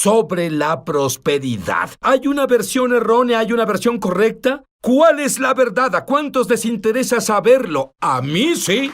sobre la prosperidad. ¿Hay una versión errónea? ¿Hay una versión correcta? ¿Cuál es la verdad? ¿A cuántos les interesa saberlo? A mí sí.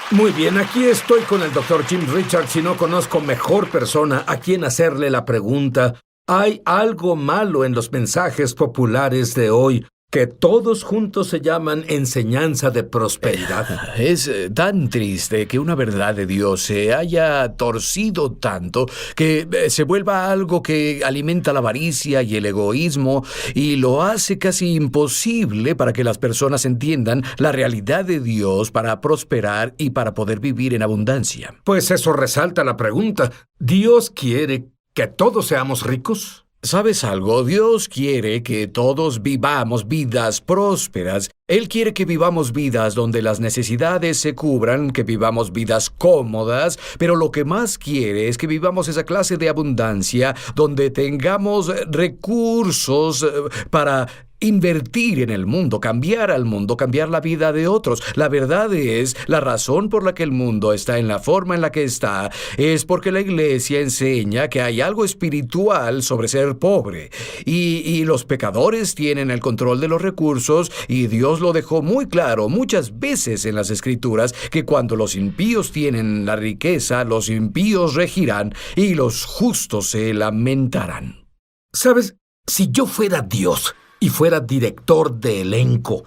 Muy bien, aquí estoy con el Dr. Jim Richards y no conozco mejor persona a quien hacerle la pregunta. ¿Hay algo malo en los mensajes populares de hoy que todos juntos se llaman enseñanza de prosperidad? Es tan triste que una verdad de Dios se haya torcido tanto que se vuelva algo que alimenta la avaricia y el egoísmo y lo hace casi imposible para que las personas entiendan la realidad de Dios para prosperar y para poder vivir en abundancia. Pues eso resalta la pregunta. ¿Dios quiere que todos seamos ricos? ¿Sabes algo? Dios quiere que todos vivamos vidas prósperas. Él quiere que vivamos vidas donde las necesidades se cubran, que vivamos vidas cómodas, pero lo que más quiere es que vivamos esa clase de abundancia donde tengamos recursos para invertir en el mundo, cambiar al mundo, cambiar la vida de otros. La verdad es, la razón por la que el mundo está en la forma en la que está es porque la iglesia enseña que hay algo espiritual sobre ser pobre. Y los pecadores tienen el control de los recursos y Dios lo dejó muy claro muchas veces en las Escrituras que cuando los impíos tienen la riqueza, los impíos regirán y los justos se lamentarán. ¿Sabes? Si yo fuera Dios y fuera director de elenco,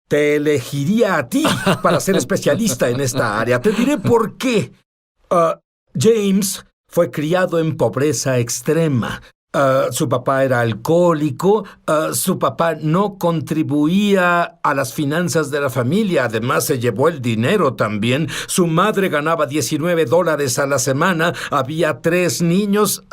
te elegiría a ti para ser especialista en esta área. Te diré por qué. James fue criado en pobreza extrema. Su papá era alcohólico. Su papá no contribuía a las finanzas de la familia. Además, se llevó el dinero también. Su madre ganaba $19 a la semana. Había 3 niños.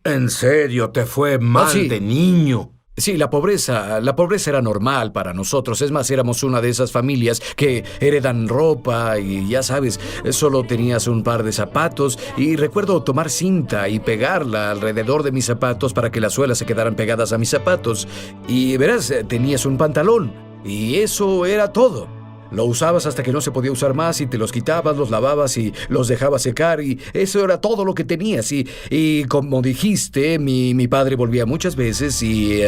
¿En serio te fue mal sí. de niño? Sí, la pobreza era normal para nosotros. Es más, éramos una de esas familias que heredan ropa y ya sabes, solo tenías un par de zapatos y recuerdo tomar cinta y pegarla alrededor de mis zapatos para que las suelas se quedaran pegadas a mis zapatos. Y verás, tenías un pantalón y eso era todo. Lo usabas hasta que no se podía usar más y te los quitabas, los lavabas y los dejabas secar y eso era todo lo que tenías. Y como dijiste, mi padre volvía muchas veces y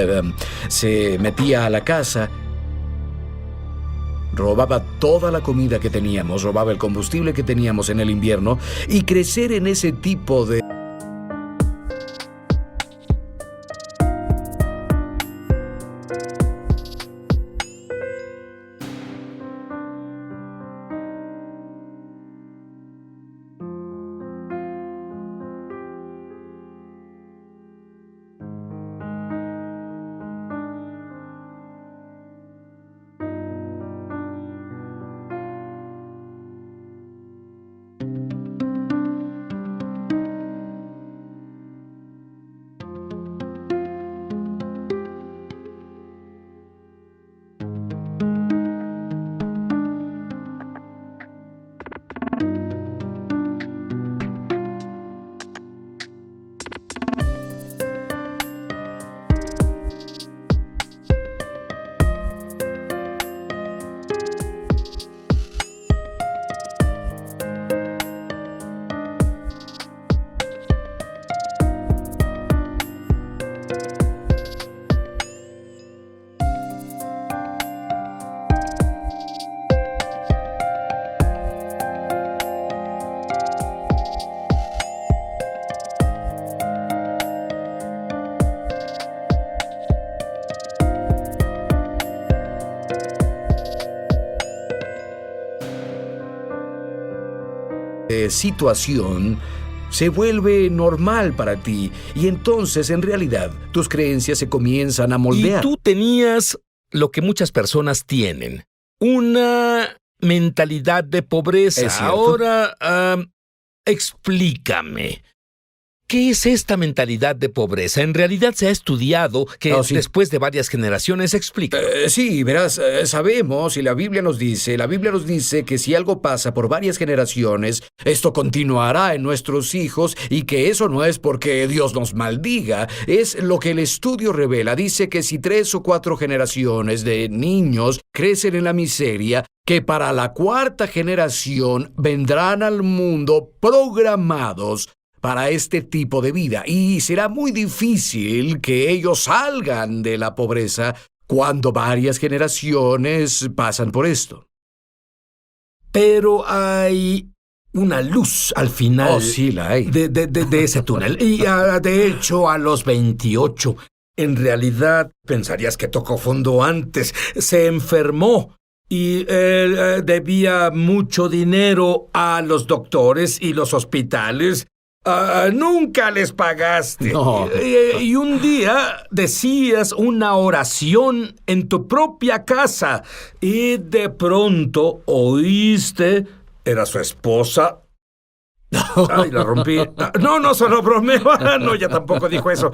se metía a la casa, robaba toda la comida que teníamos, robaba el combustible que teníamos en el invierno y crecer en ese tipo de... situación se vuelve normal para ti y entonces en realidad tus creencias se comienzan a moldear. Y tú tenías lo que muchas personas tienen, una mentalidad de pobreza. ¿Es cierto? Ahora, explícame, ¿qué es esta mentalidad de pobreza? En realidad se ha estudiado que después de varias generaciones, explica. Sí, verás, sabemos y la Biblia nos dice que si algo pasa por varias generaciones, esto continuará en nuestros hijos y que eso no es porque Dios nos maldiga, es lo que el estudio revela. Dice que si 3 o 4 generaciones de niños crecen en la miseria, que para la 4ª generación vendrán al mundo programados para este tipo de vida y será muy difícil que ellos salgan de la pobreza cuando varias generaciones pasan por esto. Pero hay una luz al final sí la hay. de ese túnel. Y de hecho, a los 28, en realidad pensarías que tocó fondo antes. Se enfermó y debía mucho dinero a los doctores y los hospitales. Nunca les pagaste. No. Y un día decías una oración en tu propia casa y de pronto oíste, era su esposa. Ay, la rompí. No, solo bromeo. No, ya tampoco dijo eso.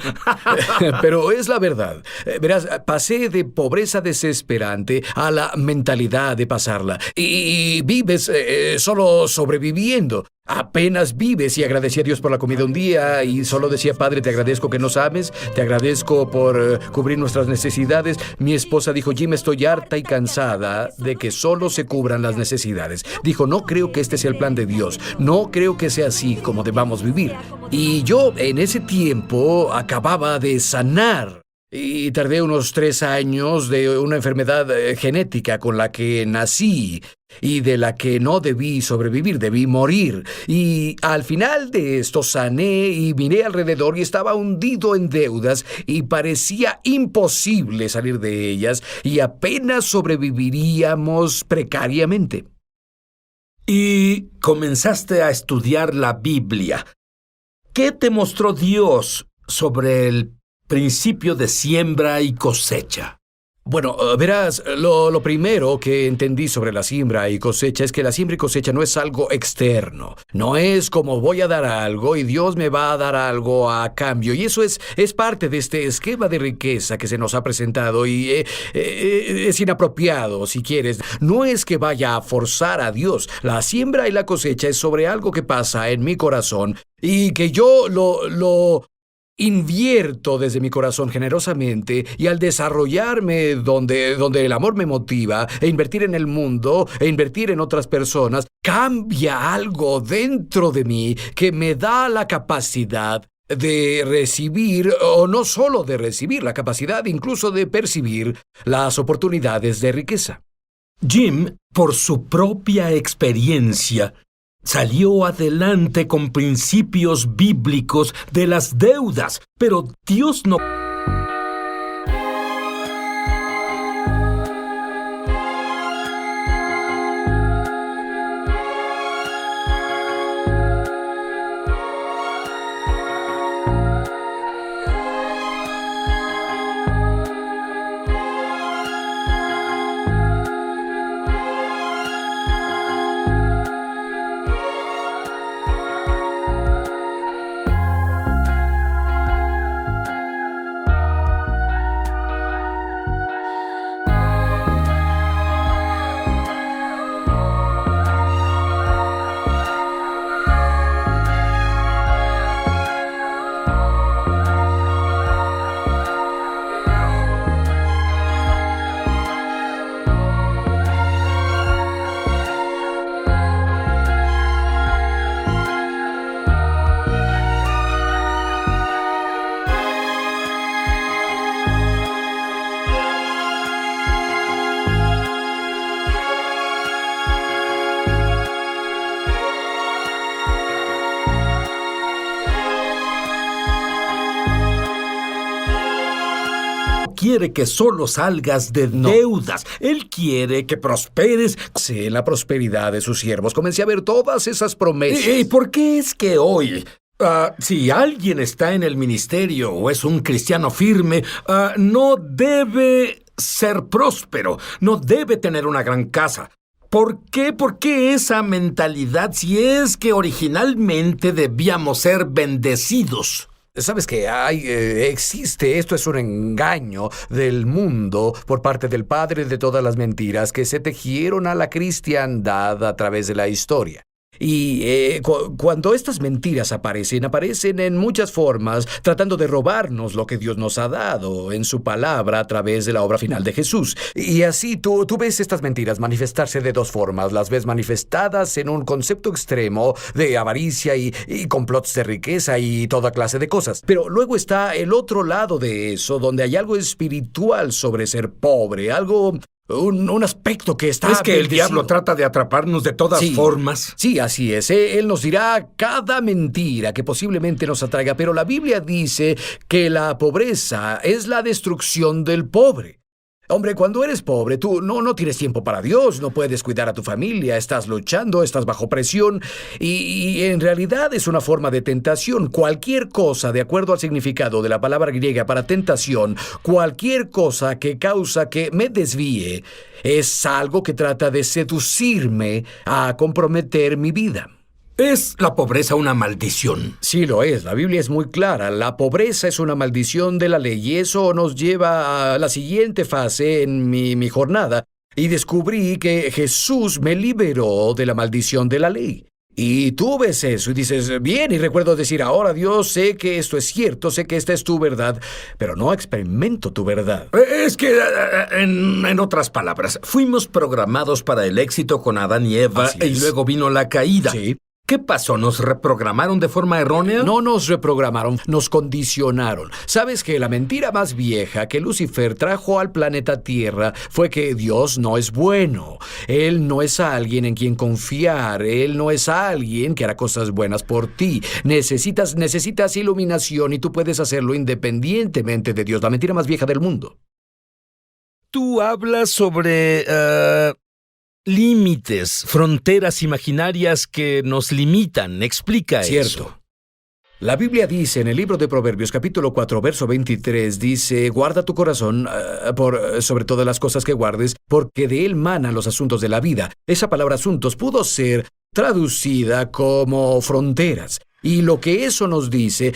Pero es la verdad. Verás, pasé de pobreza desesperante a la mentalidad de pasarla. Y vives solo sobreviviendo. Apenas vives y agradecí a Dios por la comida un día y solo decía, Padre, te agradezco que nos ames, te agradezco por cubrir nuestras necesidades. Mi esposa dijo, Jim, estoy harta y cansada de que solo se cubran las necesidades. Dijo, no creo que este sea el plan de Dios, no creo que sea así como debamos vivir. Y yo en ese tiempo acababa de sanar. Y tardé unos 3 años de una enfermedad genética con la que nací y de la que no debí sobrevivir, debí morir. Y al final de esto sané y miré alrededor y estaba hundido en deudas y parecía imposible salir de ellas y apenas sobreviviríamos precariamente. Y comenzaste a estudiar la Biblia. ¿Qué te mostró Dios sobre el principio de siembra y cosecha? Bueno, verás, lo primero que entendí sobre la siembra y cosecha es que la siembra y cosecha no es algo externo. No es como voy a dar algo y Dios me va a dar algo a cambio. Y eso es parte de este esquema de riqueza que se nos ha presentado y es inapropiado, si quieres. No es que vaya a forzar a Dios. La siembra y la cosecha es sobre algo que pasa en mi corazón y que yo lo invierto desde mi corazón generosamente y al desarrollarme donde el amor me motiva e invertir en el mundo e invertir en otras personas, cambia algo dentro de mí que me da la capacidad de recibir, o no solo de recibir, la capacidad incluso de percibir las oportunidades de riqueza. Jim, por su propia experiencia, salió adelante con principios bíblicos de las deudas, pero Dios no... quiere que solo salgas de deudas. Él quiere que prosperes. Sí, en la prosperidad de sus siervos comencé a ver todas esas promesas. ¿Y por qué es que hoy, si alguien está en el ministerio o es un cristiano firme, no debe ser próspero, no debe tener una gran casa? ¿Por qué? ¿Por qué esa mentalidad si es que originalmente debíamos ser bendecidos? ¿Sabes qué? Existe, esto es un engaño del mundo por parte del padre de todas las mentiras que se tejieron a la cristiandad a través de la historia. Y cuando estas mentiras aparecen en muchas formas, tratando de robarnos lo que Dios nos ha dado en su palabra a través de la obra final de Jesús. Y así tú ves estas mentiras manifestarse de dos formas. Las ves manifestadas en un concepto extremo de avaricia y complots de riqueza y toda clase de cosas. Pero luego está el otro lado de eso, donde hay algo espiritual sobre ser pobre, algo... Un aspecto que está... Es que el bendecido. diablo trata de atraparnos de todas formas. Sí, así es. Él nos dirá cada mentira que posiblemente nos atraiga, pero la Biblia dice que la pobreza es la destrucción del pobre. Hombre, cuando eres pobre, tú no tienes tiempo para Dios, no puedes cuidar a tu familia, estás luchando, estás bajo presión y en realidad es una forma de tentación. Cualquier cosa, de acuerdo al significado de la palabra griega para tentación, cualquier cosa que causa que me desvíe, es algo que trata de seducirme a comprometer mi vida. ¿Es la pobreza una maldición? Sí lo es, la Biblia es muy clara. La pobreza es una maldición de la ley y eso nos lleva a la siguiente fase en mi jornada. Y descubrí que Jesús me liberó de la maldición de la ley. Y tú ves eso y dices, bien, y recuerdo decir, ahora Dios, sé que esto es cierto, sé que esta es tu verdad, pero no experimento tu verdad. Es que, en otras palabras, fuimos programados para el éxito con Adán y Eva y luego vino la caída. Sí. ¿Qué pasó? ¿Nos reprogramaron de forma errónea? No nos reprogramaron, nos condicionaron. ¿Sabes que la mentira más vieja que Lucifer trajo al planeta Tierra fue que Dios no es bueno? Él no es alguien en quien confiar. Él no es alguien que hará cosas buenas por ti. Necesitas iluminación y tú puedes hacerlo independientemente de Dios. La mentira más vieja del mundo. Tú hablas sobre... límites, fronteras imaginarias que nos limitan. Explica eso. Cierto. La Biblia dice en el libro de Proverbios, capítulo 4, verso 23, dice, guarda tu corazón sobre todas las cosas que guardes, porque de él manan los asuntos de la vida. Esa palabra asuntos pudo ser traducida como fronteras. Y lo que eso nos dice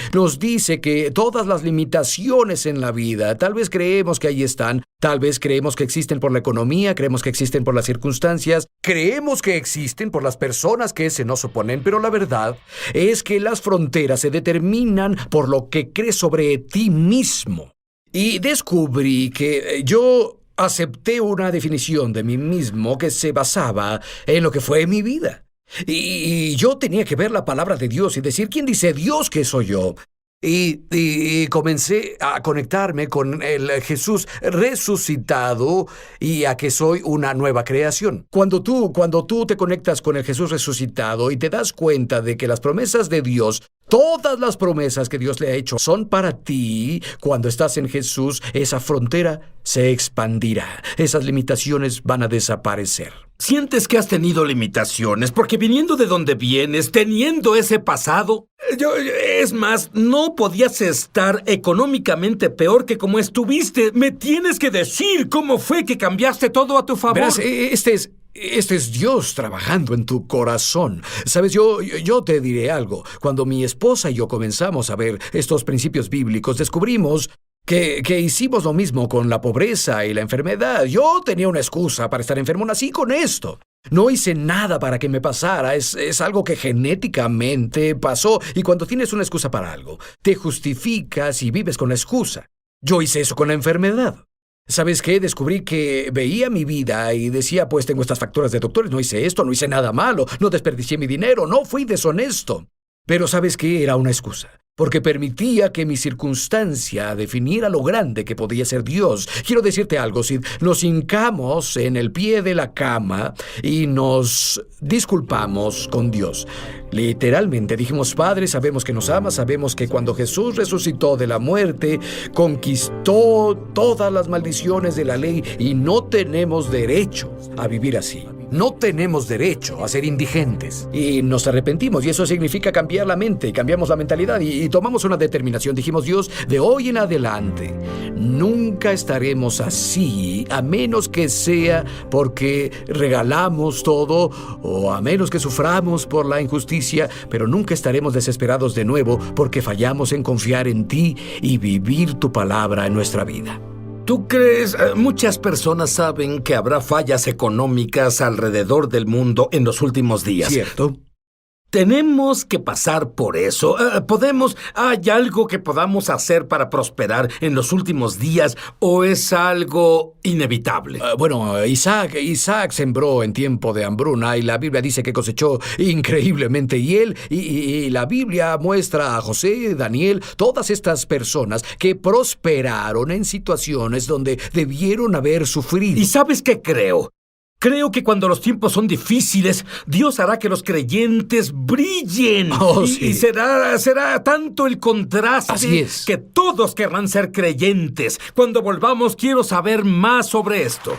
que todas las limitaciones en la vida, tal vez creemos que ahí están, tal vez creemos que existen por la economía, creemos que existen por las circunstancias, creemos que existen por las personas que se nos oponen, pero la verdad es que las fronteras se determinan por lo que crees sobre ti mismo. Y descubrí que yo acepté una definición de mí mismo que se basaba en lo que fue mi vida. Y yo tenía que ver la palabra de Dios y decir, ¿quién dice Dios que soy yo? Y comencé a conectarme con el Jesús resucitado y a que soy una nueva creación. Cuando tú te conectas con el Jesús resucitado y te das cuenta de que las promesas de Dios, todas las promesas que Dios le ha hecho son para ti, cuando estás en Jesús, esa frontera se expandirá. Esas limitaciones van a desaparecer. ¿Sientes que has tenido limitaciones? Porque viniendo de donde vienes, teniendo ese pasado, es más, no podías estar económicamente peor que como estuviste. Me tienes que decir cómo fue que cambiaste todo a tu favor. Verás, este es Dios trabajando en tu corazón. Sabes, yo te diré algo. Cuando mi esposa y yo comenzamos a ver estos principios bíblicos, descubrimos que hicimos lo mismo con la pobreza y la enfermedad. Yo tenía una excusa para estar enfermo, nací con esto. No hice nada para que me pasara, es algo que genéticamente pasó. Y cuando tienes una excusa para algo, te justificas y vives con la excusa. Yo hice eso con la enfermedad. ¿Sabes qué? Descubrí que veía mi vida y decía, pues tengo estas facturas de doctores, no hice esto, no hice nada malo, no desperdicié mi dinero, no fui deshonesto. Pero ¿sabes qué? Era una excusa. Porque permitía que mi circunstancia definiera lo grande que podía ser Dios. Quiero decirte algo, Sid. Nos hincamos en el pie de la cama y nos disculpamos con Dios. Literalmente dijimos, Padre, sabemos que nos amas, sabemos que cuando Jesús resucitó de la muerte, conquistó todas las maldiciones de la ley y no tenemos derecho a vivir así. No tenemos derecho a ser indigentes. Y nos arrepentimos, y eso significa cambiar la mente, cambiamos la mentalidad y tomamos una determinación. Dijimos, Dios, de hoy en adelante, nunca estaremos así, a menos que sea porque regalamos todo o a menos que suframos por la injusticia, pero nunca estaremos desesperados de nuevo porque fallamos en confiar en ti y vivir tu palabra en nuestra vida. ¿Tú crees? Muchas personas saben que habrá fallas económicas alrededor del mundo en los últimos días. ¿Cierto? Tenemos que pasar por eso. ¿Hay algo que podamos hacer para prosperar en los últimos días o es algo inevitable? Isaac sembró en tiempo de hambruna y la Biblia dice que cosechó increíblemente. Y la Biblia muestra a José, Daniel, todas estas personas que prosperaron en situaciones donde debieron haber sufrido. ¿Y sabes qué creo? Creo que cuando los tiempos son difíciles, Dios hará que los creyentes brillen. Sí. Y será tanto el contraste. Así es. Que todos querrán ser creyentes. Cuando volvamos, quiero saber más sobre esto.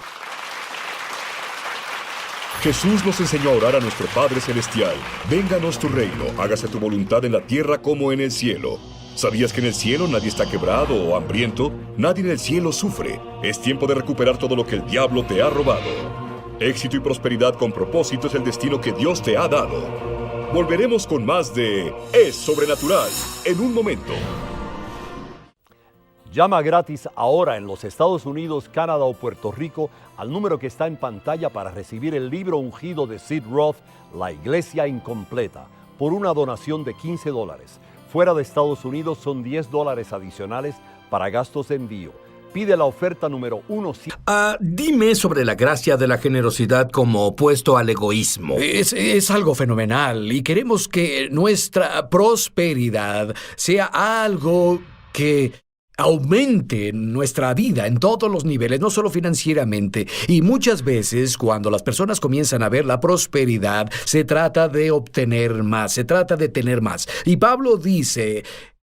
Jesús nos enseñó a orar a nuestro Padre Celestial. Vénganos tu reino, hágase tu voluntad en la tierra como en el cielo. ¿Sabías que en el cielo nadie está quebrado o hambriento? Nadie en el cielo sufre. Es tiempo de recuperar todo lo que el diablo te ha robado. Éxito y prosperidad con propósito es el destino que Dios te ha dado. Volveremos con más de Es Sobrenatural en un momento. Llama gratis ahora en los Estados Unidos, Canadá o Puerto Rico al número que está en pantalla para recibir el libro ungido de Sid Roth, La Iglesia Incompleta, por una donación de $15. Fuera de Estados Unidos son $10 adicionales para gastos de envío. Pide la oferta número 1. Dime sobre la gracia de la generosidad como opuesto al egoísmo. Es algo fenomenal y queremos que nuestra prosperidad sea algo que aumente nuestra vida en todos los niveles, no solo financieramente. Y muchas veces cuando las personas comienzan a ver la prosperidad, se trata de obtener más, se trata de tener más. Y Pablo dice...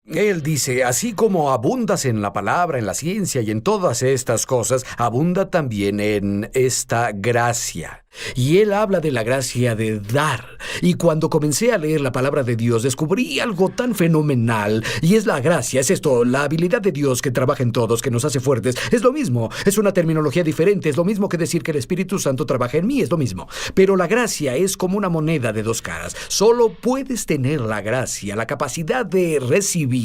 Él dice, así como abundas en la palabra, en la ciencia y en todas estas cosas, abunda también en esta gracia. Y él habla de la gracia de dar. Y cuando comencé a leer la palabra de Dios, descubrí algo tan fenomenal. Y es la gracia, es esto, la habilidad de Dios que trabaja en todos, que nos hace fuertes. Es lo mismo, es una terminología diferente. Es lo mismo que decir que el Espíritu Santo trabaja en mí, es lo mismo. Pero la gracia es como una moneda de dos caras. Solo puedes tener la gracia, la capacidad de recibir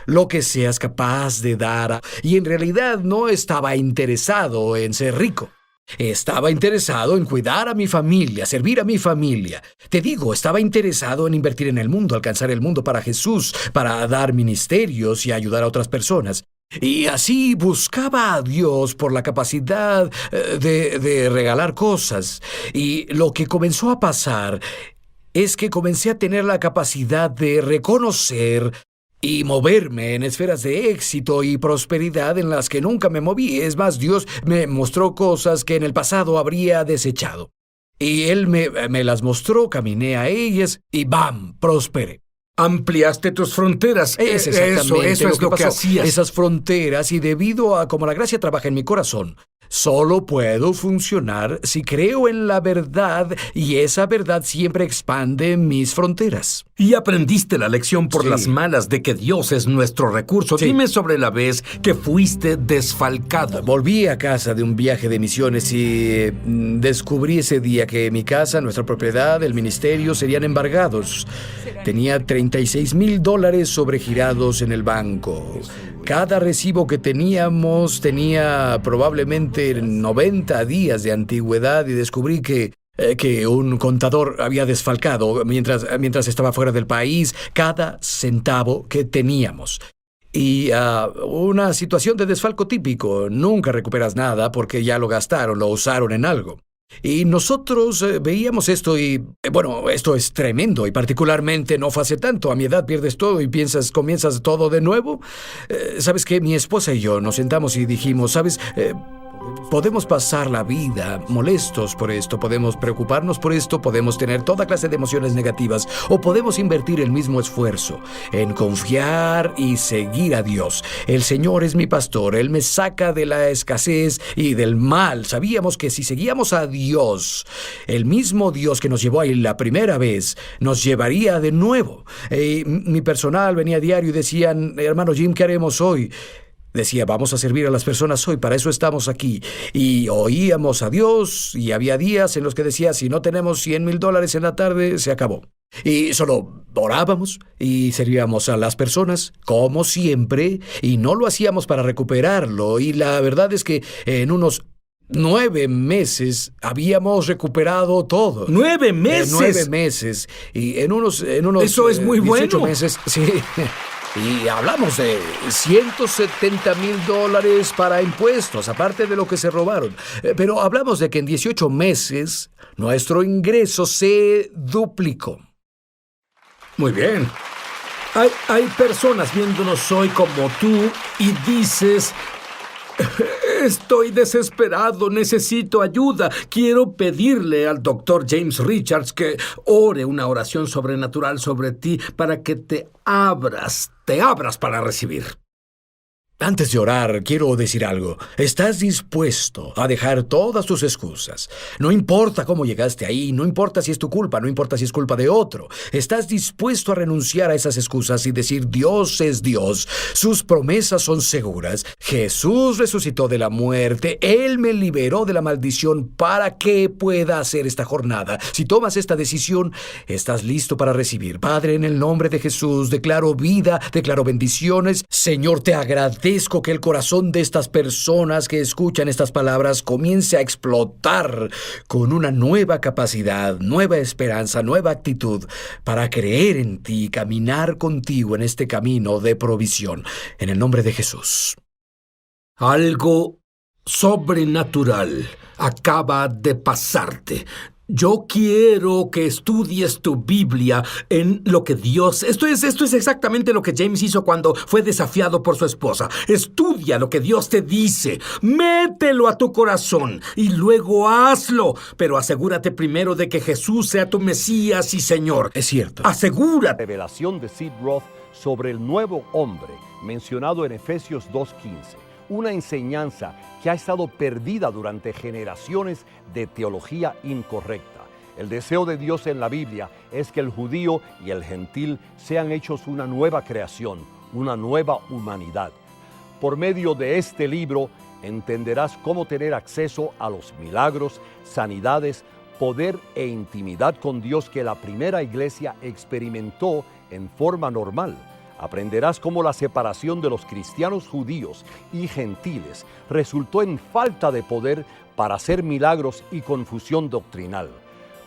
lo que seas capaz de dar. Y en realidad no estaba interesado en ser rico. Estaba interesado en cuidar a mi familia, servir a mi familia. Te digo, estaba interesado en invertir en el mundo, alcanzar el mundo para Jesús, para dar ministerios y ayudar a otras personas. Y así buscaba a Dios por la capacidad de regalar cosas. Y lo que comenzó a pasar es que comencé a tener la capacidad de reconocer y moverme en esferas de éxito y prosperidad en las que nunca me moví. Es más, Dios me mostró cosas que en el pasado habría desechado. Y Él me las mostró, caminé a ellas y ¡bam!, prosperé. Ampliaste tus fronteras. Eso es lo que hacías. Esas fronteras, y debido a cómo la gracia trabaja en mi corazón, solo puedo funcionar si creo en la verdad, y esa verdad siempre expande mis fronteras. Y aprendiste la lección por Sí. las malas de que Dios es nuestro recurso. Sí. Dime sobre la vez que fuiste desfalcado. Volví a casa de un viaje de misiones y descubrí ese día que mi casa, nuestra propiedad, el ministerio serían embargados. Tenía $36,000 sobregirados en el banco. Cada recibo que teníamos tenía probablemente 90 días de antigüedad y descubrí que un contador había desfalcado mientras estaba fuera del país cada centavo que teníamos. Y una situación de desfalco típico. Nunca recuperas nada porque ya lo gastaron, lo usaron en algo. Y nosotros veíamos esto y, esto es tremendo. Y particularmente no fue hace tanto. A mi edad pierdes todo y comienzas todo de nuevo. ¿Sabes qué? Mi esposa y yo nos sentamos y dijimos, ¿sabes? Podemos pasar la vida molestos por esto, podemos preocuparnos por esto, podemos tener toda clase de emociones negativas o podemos invertir el mismo esfuerzo en confiar y seguir a Dios. El Señor es mi pastor, Él me saca de la escasez y del mal. Sabíamos que si seguíamos a Dios, el mismo Dios que nos llevó ahí la primera vez, nos llevaría de nuevo. Mi personal venía a diario y decían, hermano Jim, ¿qué haremos hoy? Decía, vamos a servir a las personas hoy, para eso estamos aquí. Y oíamos a Dios y había días en los que decía, si no tenemos $100,000 en la tarde, se acabó. Y solo orábamos y servíamos a las personas, como siempre, y no lo hacíamos para recuperarlo. Y la verdad es que en unos 9 meses habíamos recuperado todo. ¡9 meses! 9 meses. Y en unos Eso es muy 18 bueno. meses, sí. Y hablamos de $170,000 para impuestos, aparte de lo que se robaron. Pero hablamos de que en 18 meses nuestro ingreso se duplicó. Muy bien. Hay personas viéndonos hoy como tú y dices, estoy desesperado, necesito ayuda. Quiero pedirle al Dr. James Richards que ore una oración sobrenatural sobre ti para que te abras para recibir. Antes de orar, quiero decir algo. ¿Estás dispuesto a dejar todas tus excusas? No importa cómo llegaste ahí, no importa si es tu culpa, no importa si es culpa de otro. ¿Estás dispuesto a renunciar a esas excusas y decir, Dios es Dios, sus promesas son seguras, Jesús resucitó de la muerte, Él me liberó de la maldición para que pueda hacer esta jornada? Si tomas esta decisión, estás listo para recibir. Padre, en el nombre de Jesús, declaro vida, declaro bendiciones. Señor, te agradezco que el corazón de estas personas que escuchan estas palabras comience a explotar con una nueva capacidad, nueva esperanza, nueva actitud para creer en ti y caminar contigo en este camino de provisión. En el nombre de Jesús. Algo sobrenatural acaba de pasarte. Yo quiero que estudies tu Biblia en lo que Dios... Esto es exactamente lo que James hizo cuando fue desafiado por su esposa. Estudia lo que Dios te dice. Mételo a tu corazón y luego hazlo. Pero asegúrate primero de que Jesús sea tu Mesías y Señor. Es cierto. Asegúrate. Revelación de Sid Roth sobre el nuevo hombre mencionado en Efesios 2:15. Una enseñanza que ha estado perdida durante generaciones de teología incorrecta. El deseo de Dios en la Biblia es que el judío y el gentil sean hechos una nueva creación, una nueva humanidad. Por medio de este libro entenderás cómo tener acceso a los milagros, sanidades, poder e intimidad con Dios que la primera iglesia experimentó en forma normal. Aprenderás cómo la separación de los cristianos judíos y gentiles resultó en falta de poder para hacer milagros y confusión doctrinal.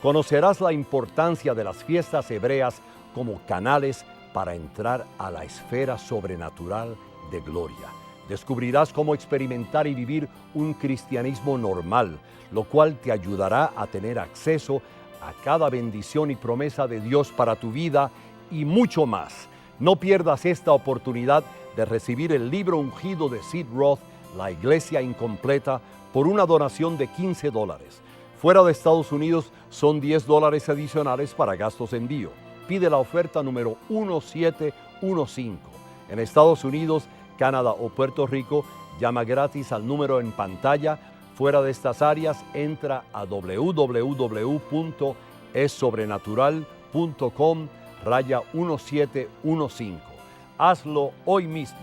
Conocerás la importancia de las fiestas hebreas como canales para entrar a la esfera sobrenatural de gloria. Descubrirás cómo experimentar y vivir un cristianismo normal, lo cual te ayudará a tener acceso a cada bendición y promesa de Dios para tu vida y mucho más. No pierdas esta oportunidad de recibir el libro ungido de Sid Roth, La Iglesia Incompleta, por una donación de $15. Fuera de Estados Unidos son $10 adicionales para gastos de envío. Pide la oferta número 1715. En Estados Unidos, Canadá o Puerto Rico, llama gratis al número en pantalla. Fuera de estas áreas, entra a www.esobrenatural.com/1715. Hazlo hoy mismo.